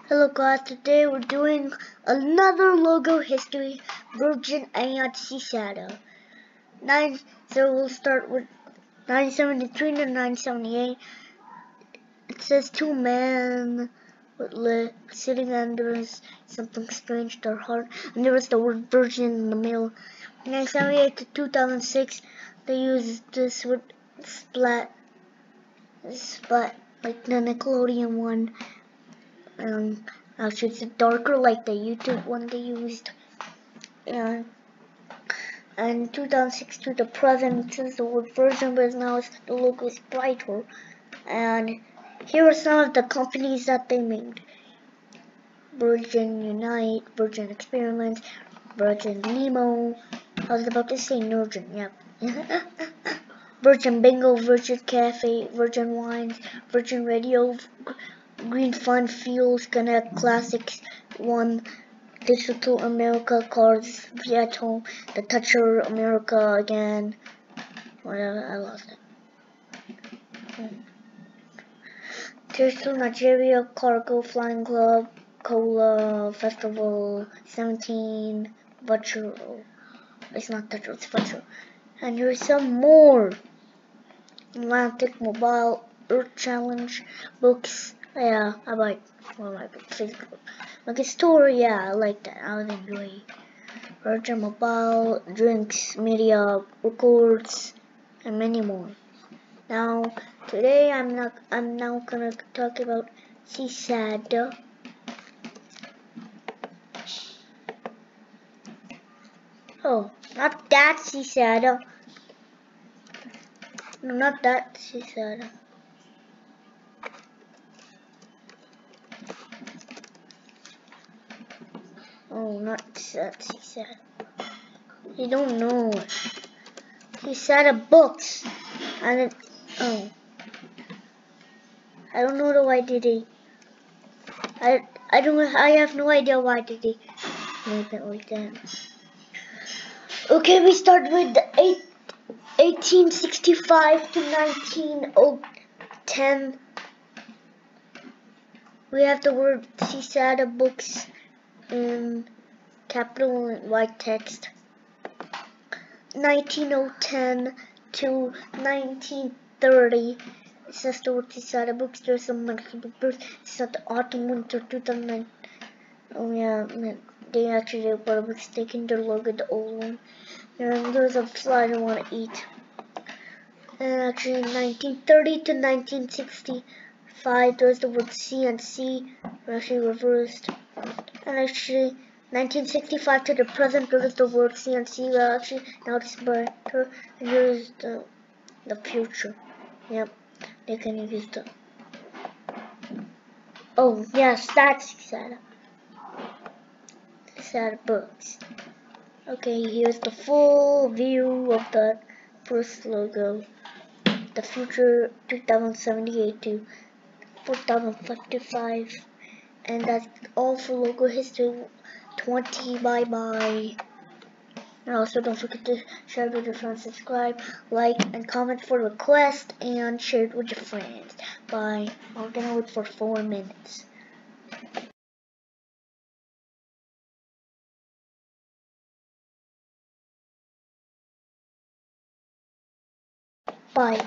Hello guys, today we're doing another logo history version and Cicada. So we'll start with 973 to 978. It says two men with sitting under something strange to their heart, and there was the word virgin in the middle. 978 to 2006, they used this with splat like the Nickelodeon one. Actually, it's darker like the YouTube one they used. And 2006 to the present, it says the word version, but now the logo is brighter. And here are some of the companies that they made: Virgin Unite, Virgin Experiments, Virgin Nemo. I was about to say Nurgin, yep. Virgin Bingo, Virgin Cafe, Virgin Wines, Virgin Radio, Green Fun Fuels, Connect Classics, One, Digital America, Cards, Vietnam, The Toucher, America again. Whatever, I lost it. Digital Nigeria, Cargo, Flying Club, Cola, Festival, 17, Virtual. It's not Toucher, it's Virtual. And here's some more: Atlantic Mobile, Earth Challenge, Books. Yeah, I like physical. Like a store, yeah, I like that. I would enjoy Virgin Mobile, Drinks, Media, Records, and many more. Now, today I'm now gonna talk about Cicada. Oh, not that Cicada. No, not that Cicada. Oh, not that Cicada. You don't know. Cicada books. And it, oh, I don't know why did they. I have no idea why did they make it like that. Okay, we start with the 1865 to 1910. We have the word Cicada books in capital and white text. 1910 to 1930. It says the word Cicada books. There's some multiple births. It's not the autumn winter 2009. Oh yeah, they actually did a mistake in their logo, the old one. And there's a slide I want to eat. And actually, 1930 to 1965, there's the word C and C, actually reversed. And actually, 1965 to the present, there's the word C and C, well, actually, now it's better. And here's the future. Yep, they can use the. Oh, yes, that's Cicada. Cicada books. Okay, here's the full view of the first logo. The future 2078 to 4055. And that's all for logo history 20. Bye bye. And also don't forget to share it with your friends, subscribe, like, and comment for request, and share it with your friends. Bye. I'm gonna wait for 4 minutes. Bye.